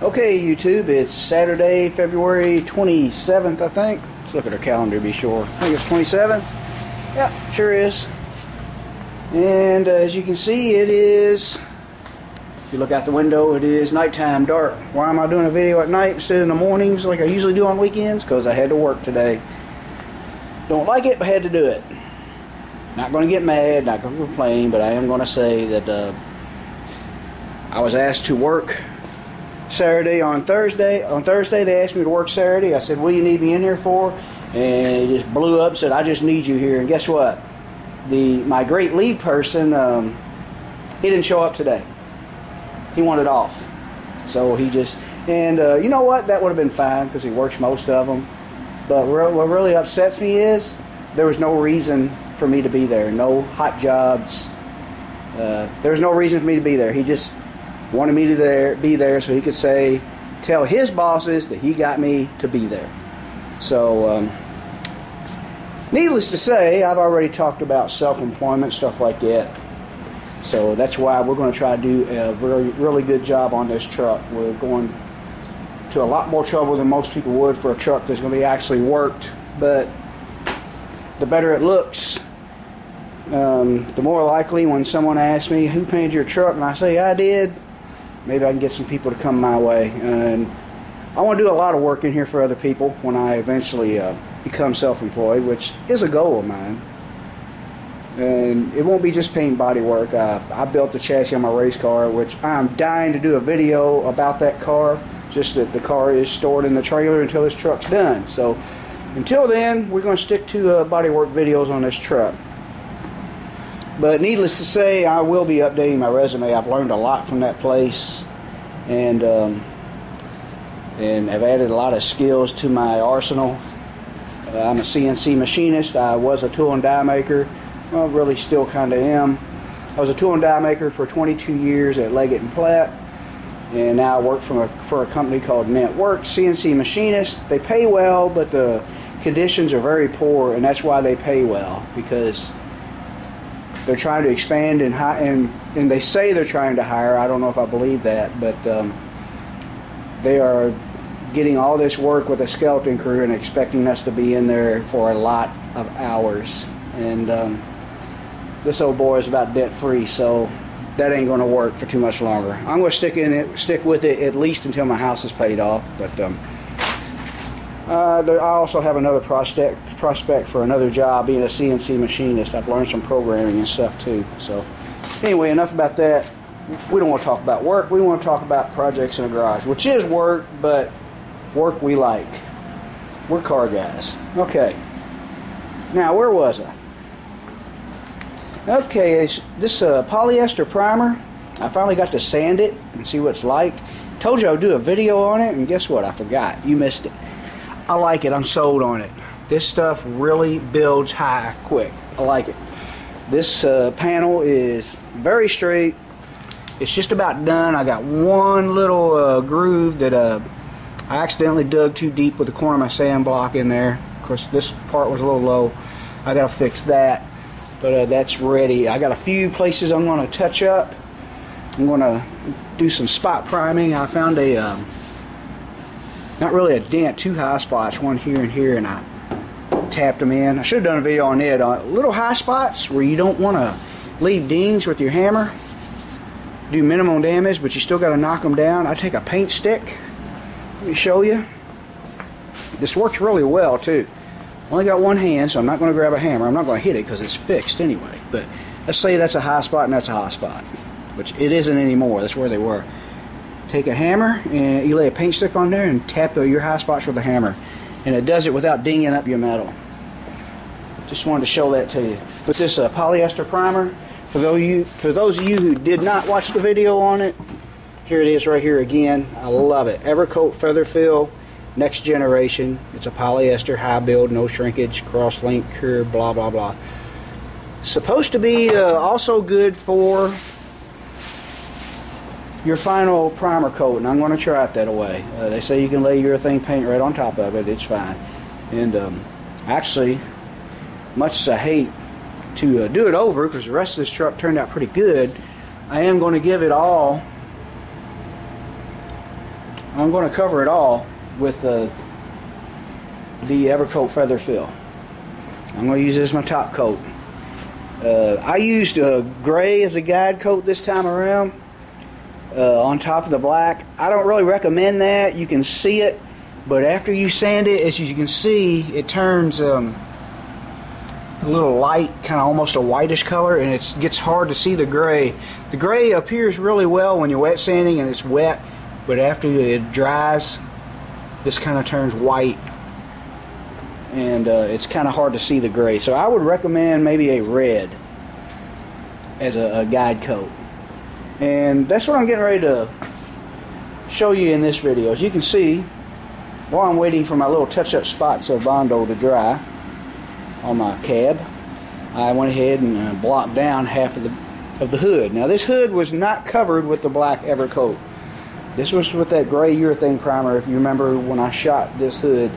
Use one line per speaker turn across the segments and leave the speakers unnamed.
Okay, YouTube, it's Saturday, February 27th, I think. Let's look at our calendar to be sure. I think it's 27th. Yeah, sure is. And as you can see, it is, if you look out the window, it is nighttime, dark. Why am I doing a video at night instead of in the mornings like I usually do on weekends? Because I had to work today. Don't like it, but had to do it. Not going to get mad, not going to complain, but I am going to say that I was asked to work Saturday on Thursday. On Thursday they asked me to work Saturday. I said, what do you need me in here for? And he just blew up and said, I just need you here. And guess what? My great lead person, he didn't show up today. He wanted off. So he just, and you know what? That would have been fine because he works most of them. But what really upsets me is there was no reason for me to be there. No hot jobs. There was no reason for me to be there. He just wanted me to be there so he could tell his bosses that he got me to be there. So, needless to say, I've already talked about self-employment, stuff like that. So that's why we're going to try to do a really good job on this truck. We're going to a lot more trouble than most people would for a truck that's going to be actually worked. But the better it looks, the more likely when someone asks me, who painted your truck? And I say, I did. Maybe I can get some people to come my way. And I want to do a lot of work in here for other people when I eventually become self-employed, which is a goal of mine. And it won't be just paint body work. I built the chassis on my race car, which I'm dying to do a video about that car. Just that the car is stored in the trailer until this truck's done. So until then, we're going to stick to body work videos on this truck. But needless to say, I will be updating my resume. I've learned a lot from that place, and I've added a lot of skills to my arsenal. I'm a CNC machinist. I was a tool and die maker. Well, really still kind of am. I was a tool and die maker for 22 years at Leggett & Platt, and now I work for a company called Network. CNC machinist. They pay well, but the conditions are very poor, and that's why they pay well, because they're trying to expand and they say they're trying to hire. I don't know if I believe that, but they are getting all this work with a skeleton crew and expecting us to be in there for a lot of hours. And this old boy is about debt free, so that ain't going to work for too much longer. I'm going to stick with it at least until my house is paid off. But I also have another prospect for another job, being a CNC machinist. I've learned some programming and stuff too. So anyway, enough about that. We don't want to talk about work. We want to talk about projects in a garage, which is work, but work we like. We're car guys. Okay. Now, where was I? Okay, it's this polyester primer. I finally got to sand it and see what it's like. Told you I would do a video on it, and guess what? I forgot. You missed it. I like it. I'm sold on it. This stuff really builds high quick. I like it. This panel is very straight. It's just about done. I got one little groove that I accidentally dug too deep with the corner of my sand block in there. Of course, this part was a little low. I got to fix that. But that's ready. I got a few places I'm going to touch up. I'm going to do some spot priming. I found a not really a dent, two high spots, one here and here, and I tapped them in. I should have done a video on it. Little high spots where you don't want to leave dings with your hammer. Do minimum damage, but you still got to knock them down. I take a paint stick. Let me show you. This works really well too. Only got one hand, so I'm not going to grab a hammer. I'm not going to hit it because it's fixed anyway. But let's say that's a high spot and that's a high spot, which it isn't anymore. That's where they were. Take a hammer and you lay a paint stick on there and tap your high spots with a hammer, and it does it without dinging up your metal. Just wanted to show that to you. With this polyester primer, for those of you who did not watch the video on it, here it is right here again. I love it. Evercoat Feather Fill, next generation. It's a polyester, high build, no shrinkage, cross link, curve, blah blah blah. Supposed to be also good for your final primer coat, and I'm going to try it that way. They say you can lay urethane paint right on top of it. It's fine. And actually, much as I hate to do it over, because the rest of this truck turned out pretty good, I am going to give it all I'm going to cover it all with the Evercoat Feather Fill. I'm going to use this as my top coat. I used gray as a guide coat this time around on top of the black. I don't really recommend that. You can see it, but after you sand it, as you can see, it turns a little light, kind of almost a whitish color, and it gets hard to see the gray. The gray appears really well when you're wet sanding and it's wet, but after it dries, this kind of turns white, and it's kind of hard to see the gray. So I would recommend maybe a red as a guide coat. And that's what I'm getting ready to show you in this video. As you can see, while I'm waiting for my little touch-up spots of Bondo to dry on my cab, I went ahead and blocked down half of the hood. Now this hood was not covered with the black Evercoat. This was with that gray urethane primer, if you remember when I shot this hood.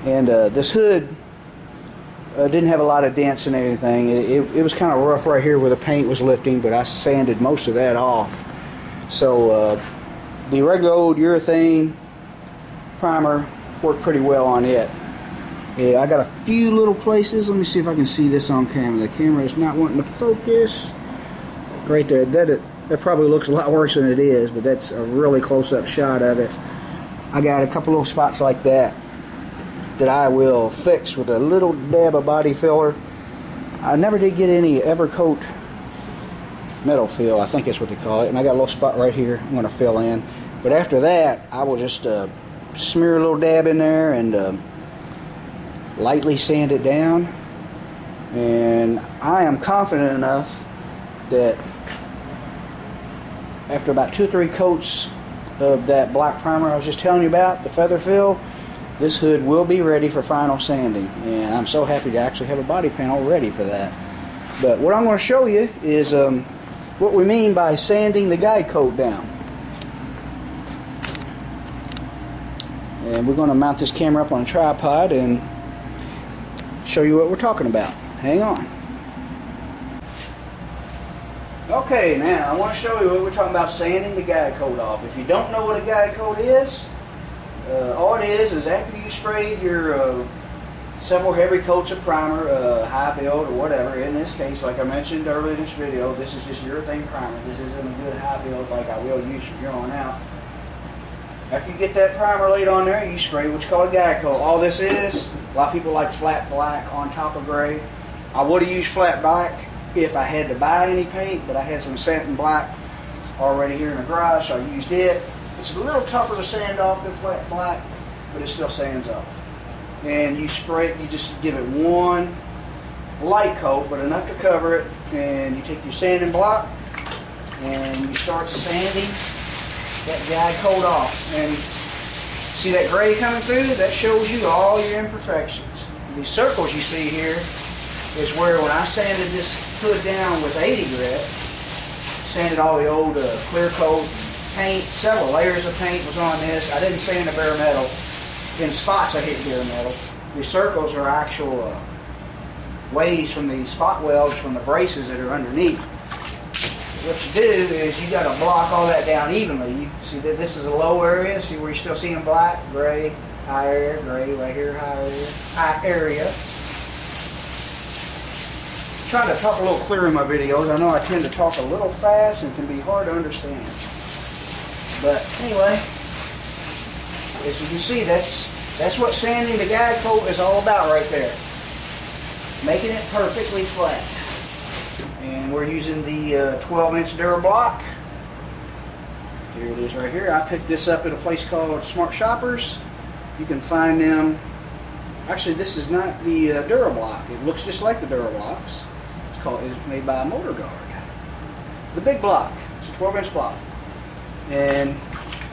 And this hood didn't have a lot of dents and anything. It was kind of rough right here where the paint was lifting, but I sanded most of that off. So the regular old urethane primer worked pretty well on it. Yeah, I got a few little places. Let me see if I can see this on camera. The camera is not wanting to focus. Right there. That probably looks a lot worse than it is, but that's a really close-up shot of it. I got a couple little spots like that I will fix with a little dab of body filler. I never did get any Evercoat metal fill, I think that's what they call it, and I got a little spot right here I'm going to fill in. But after that, I will just smear a little dab in there and lightly sand it down. And I am confident enough that after about 2 or 3 coats of that black primer I was just telling you about, the feather fill, this hood will be ready for final sanding. And I'm so happy to actually have a body panel ready for that. But what I'm going to show you is what we mean by sanding the guide coat down. And we're going to mount this camera up on a tripod and show you what we're talking about. Hang on. Okay, now I want to show you what we're talking about sanding the guide coat off. If you don't know what a guide coat is, all it is after you sprayed your several heavy coats of primer, high build or whatever. In this case, like I mentioned earlier in this video, this is just urethane primer. This isn't a good high build like I will use from here on out. After you get that primer laid on there, you spray what's called a guide coat. All this is, a lot of people like flat black on top of gray. I would have used flat black if I had to buy any paint, but I had some satin black already here in the garage, so I used it. It's a little tougher to sand off than flat black, but it still sands off. And you spray it, you just give it one light coat, but enough to cover it, and you take your sanding block and you start sanding that guide coat off. And see that gray coming through? That shows you all your imperfections. These circles you see here is where when I sanded this hood down with 80 grit, sanded all the old clear coat paint, several layers of paint was on this. I didn't sand the bare metal. In spots I hit bare metal. The circles are actual waves from the spot welds from the braces that are underneath. What you do is you got to block all that down evenly. You see that this is a low area. See where you're still seeing black, gray, high area, gray right here, high area. I'm trying to talk a little clearer in my videos. I know I tend to talk a little fast and can be hard to understand. But anyway, as you can see, that's what sanding the guide coat is all about right there. Making it perfectly flat. And we're using the 12-inch Durablock. Here it is right here. I picked this up at a place called Smart Shoppers. You can find them. Actually, this is not the Durablock. It looks just like the Durablocks. It's made by Motor Guard. The big block. It's a 12-inch block. And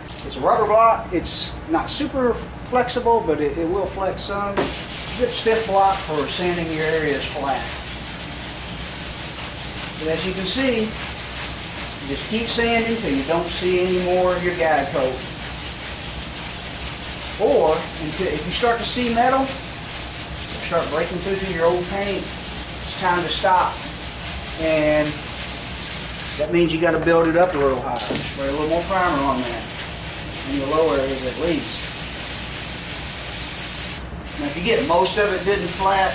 it's a rubber block. It's not super flexible, but it will flex some. Good stiff block for sanding your areas flat. But as you can see, you just keep sanding until you don't see any more of your guide coat. Or if you start to see metal, start breaking through your old paint, it's time to stop. And that means you got to build it up a little higher. Spray a little more primer on that. in your low areas at least. Now if you get most of it good and flat,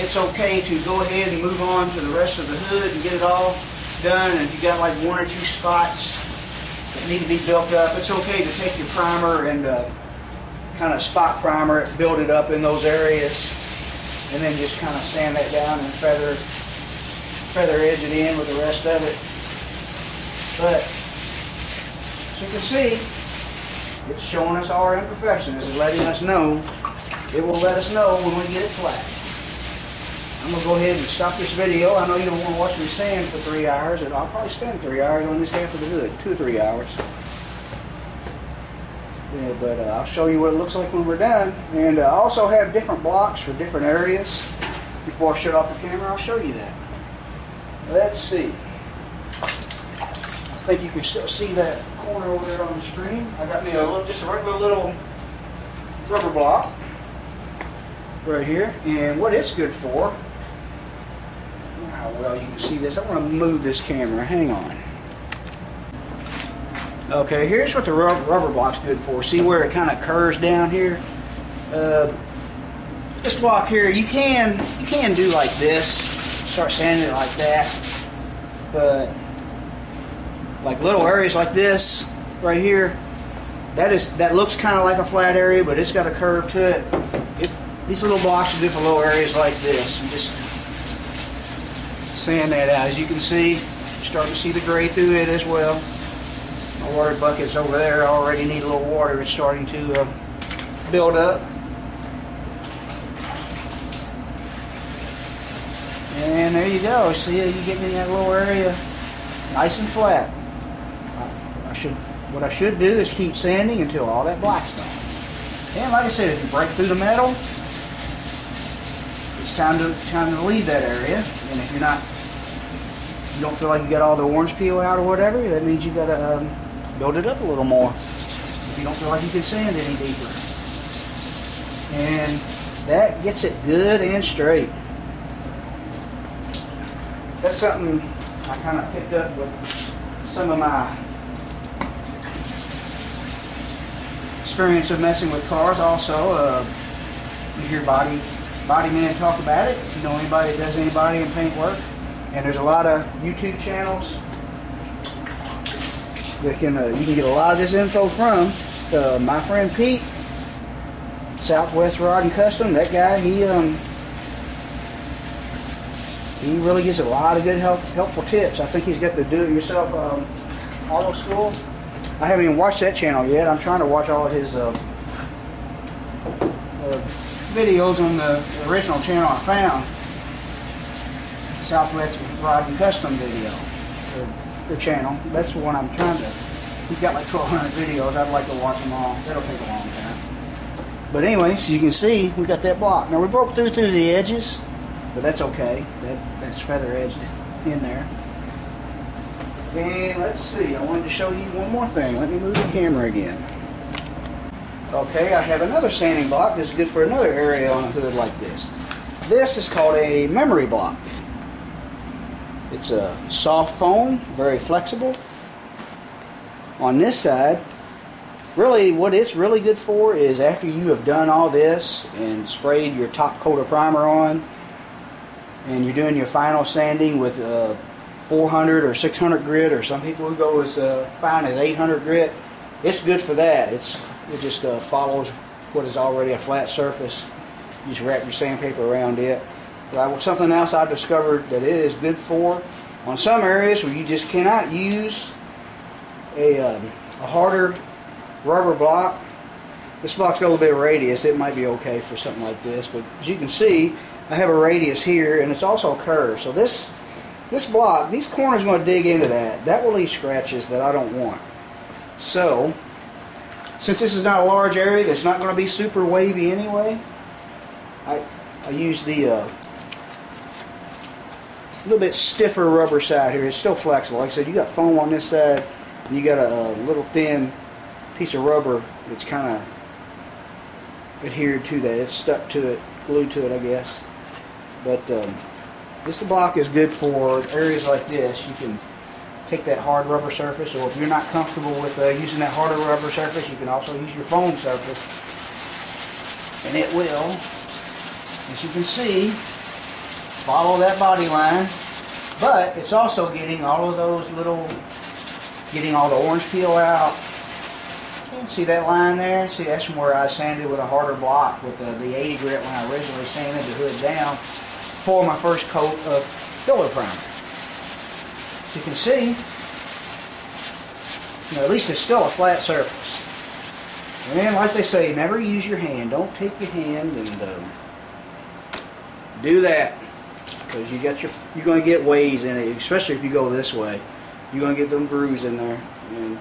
it's okay to go ahead and move on to the rest of the hood and get it all done. And if you got like 1 or 2 spots that need to be built up, it's okay to take your primer and kind of spot primer it, build it up in those areas, and then just kind of sand that down and feather edge it in with the rest of it. But as you can see, it's showing us all our imperfections. It's letting us know. It will let us know when we get it flat. I'm going to go ahead and stop this video. I know you don't want to watch me sand for 3 hours, and I'll probably spend 3 hours on this half of the hood, 2 or 3 hours. Yeah, but I'll show you what it looks like when we're done. And I also have different blocks for different areas. Before I shut off the camera, I'll show you that. Let's see. I think you can still see that corner over there on the screen. I got me just a regular little rubber block right here. And what it's good for, how well you can see this. I want to move this camera. Hang on. Okay, here's what the rubber block's good for. See where it kind of curves down here? This block here, you can do like this, start sanding it like that, but like little areas like this right here, that looks kind of like a flat area, but it's got a curve to it. These little blocks are good for little areas like this. And just sand that out. As you can see, you're starting to see the gray through it as well. My water bucket's over there. I already need a little water. It's starting to build up. And there you go. See, you get in that little area nice and flat. What I should do is keep sanding until all that black's done. And like I said, if you break through the metal, it's time to leave that area. And if you don't feel like you got all the orange peel out or whatever, that means you got to build it up a little more. If you don't feel like you can sand any deeper. And that gets it good and straight. That's something I kind of picked up with some of my experience of messing with cars. Also, you hear body men talk about it. If you know anybody that does any body and paint work, and there's a lot of YouTube channels that you can get a lot of this info from. My friend Pete, Southwest Rod and Custom, that guy, he really gives a lot of good helpful tips. I think he's got the do-it-yourself auto school. I haven't even watched that channel yet. I'm trying to watch all of his videos on the original channel I found, Southwest Rod and Custom video, the channel. That's the one I'm trying to. He's got like 1,200 videos. I'd like to watch them all. That'll take a long time. But anyway, so you can see we got that block. Now we broke through the edges, but that's okay. That's feather edged in there. And let's see, I wanted to show you one more thing. Let me move the camera again. Okay, I have another sanding block that's good for another area on a hood like this. This is called a memory block. It's a soft foam, very flexible. On this side, really what it's really good for is after you have done all this and sprayed your top coat of primer on, and you're doing your final sanding with 400 or 600 grit, or some people who go as fine as 800 grit. It's good for that. It just follows what is already a flat surface. You just wrap your sandpaper around it. But something else I discovered that it is good for on some areas where you just cannot use a harder rubber block. This block's got a little bit of radius. It might be okay for something like this, but as you can see, I have a radius here, and it's also curved. So this block, these corners are going to dig into that. That will leave scratches that I don't want. So, since this is not a large area that's not going to be super wavy anyway, I use the little bit stiffer rubber side here. It's still flexible. Like I said, you got foam on this side, and you got a little thin piece of rubber that's kind of adhered to that. It's stuck to it, glued to it, I guess. But this block is good for areas like this. You can take that hard rubber surface, or if you're not comfortable with using that harder rubber surface, you can also use your foam surface. And it will, as you can see, follow that body line, but it's also getting all of those little, getting all the orange peel out. And see that line there? See, that's from where I sanded with a harder block with the 80 grit when I originally sanded the hood down for my first coat of filler primer. As you can see, you know, at least it's still a flat surface. And like they say, never use your hand. Don't take your hand and do that, because you're going to get waves in it, especially if you go this way. You're going to get them grooves in there, and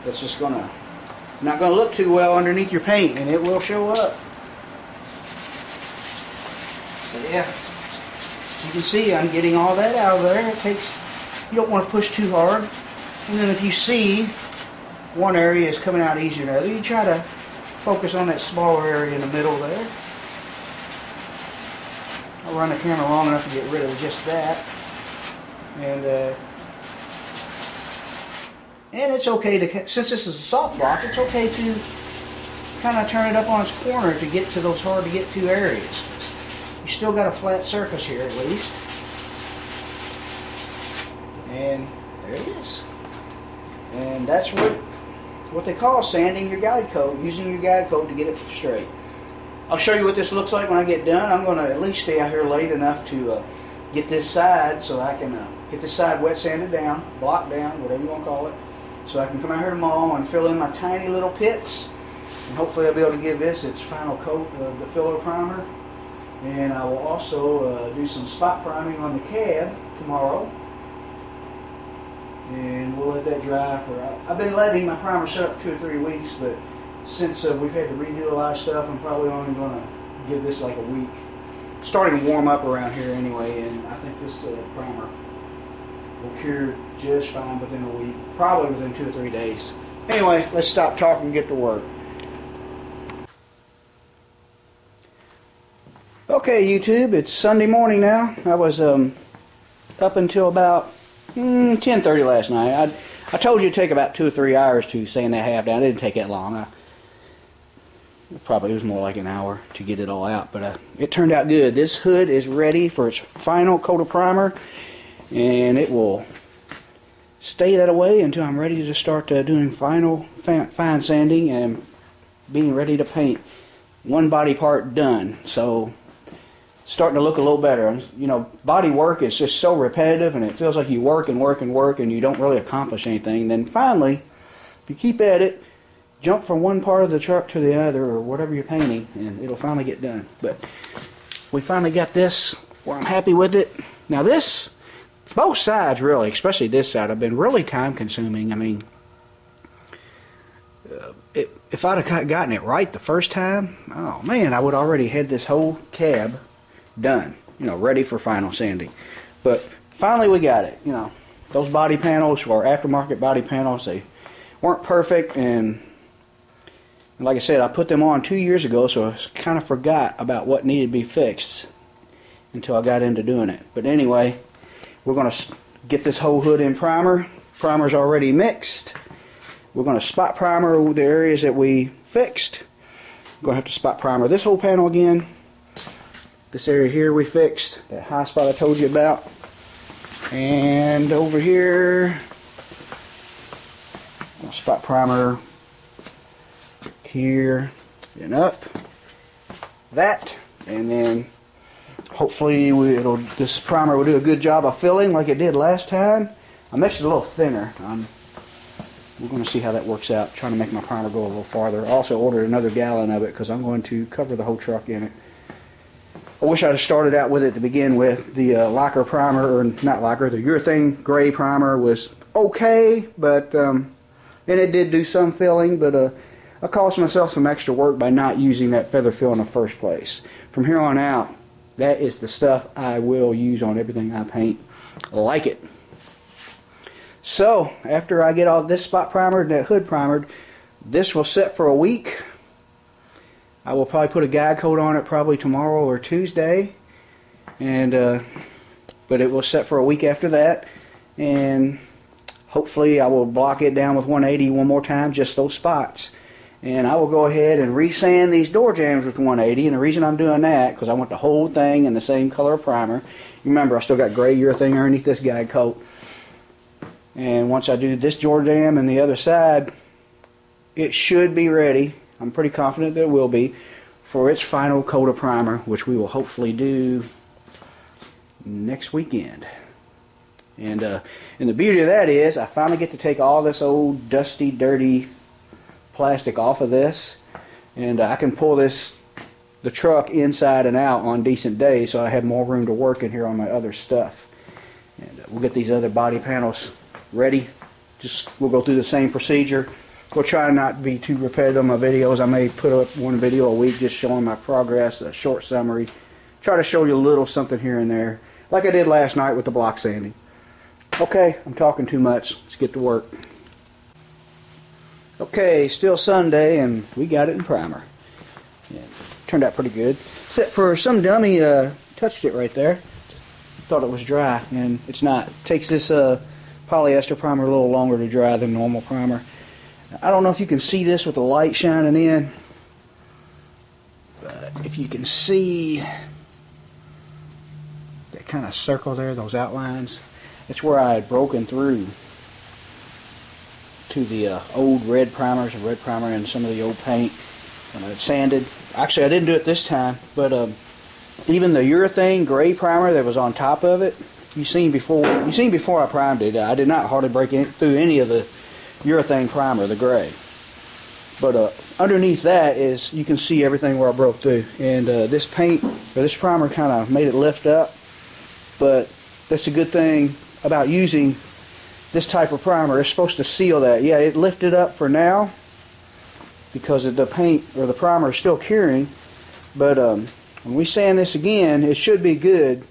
it's just it's not going to look too well underneath your paint, and it will show up. But yeah, as you can see, I'm getting all that out of there. It takes, you don't want to push too hard. And then if you see one area is coming out easier than the other, you try to focus on that smaller area in the middle there. I'll run the camera long enough to get rid of just that. And it's okay to, since this is a soft block, it's okay to kind of turn it up on its corner to get to those hard to get to areas. You still got a flat surface here at least. And there it is. And that's what they call sanding your guide coat, using your guide coat to get it straight. I'll show you what this looks like when I get done. I'm going to at least stay out here late enough to get this side so I can get this side wet sanded down, blocked down, whatever you want to call it. So I can come out here tomorrow and fill in my tiny little pits. And hopefully I'll be able to give this its final coat of the filler primer. And I will also do some spot priming on the cab tomorrow. And we'll let that dry for, I've been letting my primer set up for 2 or 3 weeks, but since we've had to redo a lot of stuff, I'm probably only going to give this like a week. It's starting to warm up around here anyway, and I think this primer will cure just fine within a week, probably within 2 or 3 days. Anyway, let's stop talking and get to work. Okay, YouTube, it's Sunday morning now. I was up until about 10:30 last night. I told you it'd take about 2 or 3 hours to sand that half down. It didn't take that long. It was more like an hour to get it all out, but it turned out good. This hood is ready for its final coat of primer, and it will stay that way until I'm ready to start doing final fine sanding and being ready to paint. One body part done, so starting to look a little better. You know, body work is just so repetitive, and it feels like you work and work and work and you don't really accomplish anything. Then finally, if you keep at it, jump from one part of the truck to the other or whatever you're painting, and it'll finally get done. But we finally got this where I'm happy with it. Now this, both sides really, especially this side, have been really time consuming. I mean, if I'd have gotten it right the first time, oh man, I would already had this whole cab done, you know, ready for final sanding. But finally we got it. You know, those body panels are aftermarket body panels. They weren't perfect, and like I said, I put them on 2 years ago, so I kind of forgot about what needed to be fixed until I got into doing it. But anyway, we're going to get this whole hood in primer. Primer's already mixed. We're going to spot primer the areas that we fixed. We're going to have to spot primer this whole panel again. This area here we fixed, that high spot I told you about. And over here, we'll spot primer here and up that, and then hopefully this primer will do a good job of filling like it did last time. I mixed it a little thinner. We're going to see how that works out, trying to make my primer go a little farther. I also ordered another gallon of it because I'm going to cover the whole truck in it. I wish I'd have started out with it to begin with. The lacquer primer, or not lacquer, the urethane gray primer was okay, but and it did do some filling, but I caused myself some extra work by not using that feather fill in the first place. From here on out, that is the stuff I will use on everything I paint. I like it. So, after I get all this spot primered and that hood primered, this will set for a week. I will probably put a guide coat on it probably tomorrow or Tuesday, and but it will set for a week after that. and hopefully I will block it down with 180 one more time, just those spots. And I will go ahead and resand these door jambs with 180, and the reason I'm doing that, because I want the whole thing in the same color of primer. Remember, I still got gray urethane underneath this guide coat. And once I do this door jamb and the other side, it should be ready. I'm pretty confident that it will be for its final coat of primer, which we will hopefully do next weekend. And the beauty of that is I finally get to take all this old dusty, dirty plastic off of this, and I can pull the truck inside and out on decent days, so I have more room to work in here on my other stuff. And we'll get these other body panels ready. We'll go through the same procedure. We'll try not to be too repetitive on my videos. I may put up one video a week just showing my progress, a short summary. Try to show you a little something here and there, like I did last night with the block sanding. Okay, I'm talking too much. Let's get to work. Okay, still Sunday, and we got it in primer. Yeah, turned out pretty good. Except for some dummy touched it right there. Thought it was dry, and it's not. It takes this polyester primer a little longer to dry than normal primer. I don't know if you can see this with the light shining in, but if you can see that kind of circle there, those outlines, it's where I had broken through to the old red primers, red primer and some of the old paint when I sanded. Actually, I didn't do it this time, but even the urethane gray primer that was on top of it, you seen before I primed it, I did not hardly break through any of the urethane primer, the gray. But underneath that is, you can see everything where I broke through. And this paint, or this primer, kind of made it lift up. But that's a good thing about using this type of primer. It's supposed to seal that. Yeah, it lifted up for now because of the paint or the primer is still curing. But when we sand this again, it should be good,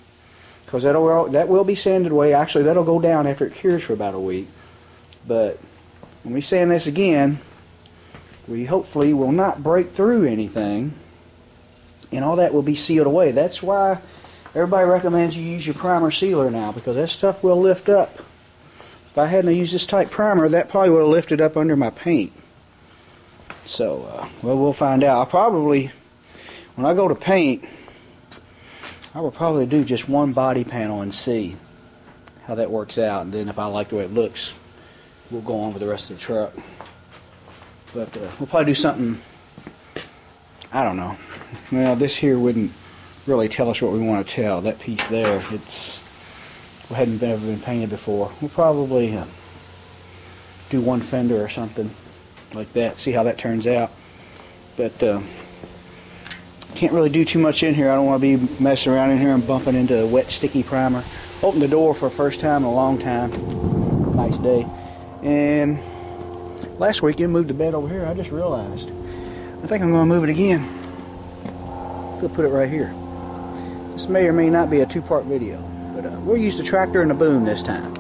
because that will be sanded away. Actually, that'll go down after it cures for about a week. But when we sand this again, we hopefully will not break through anything, and all that will be sealed away. That's why everybody recommends you use your primer sealer now, because that stuff will lift up. If I hadn't used this type primer, that probably would have lifted up under my paint. So, well, we'll find out. I'll probably, when I go to paint, I will probably do just one body panel and see how that works out. And then if I like the way it looks, we'll go on with the rest of the truck. But we'll probably do something, I don't know. Well, this here wouldn't really tell us what we want to tell. That piece there, it hadn't ever been painted before. We'll probably do one fender or something like that, see how that turns out. But can't really do too much in here. I don't want to be messing around in here and bumping into wet, sticky primer. Opened the door for the first time in a long time. Nice day. And last weekend moved the bed over here. I just realized, I think I'm going to move it again. I'll put it right here. This may or may not be a two-part video, but we'll use the tractor and the boom this time.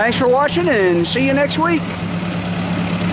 Thanks for watching, and see you next week.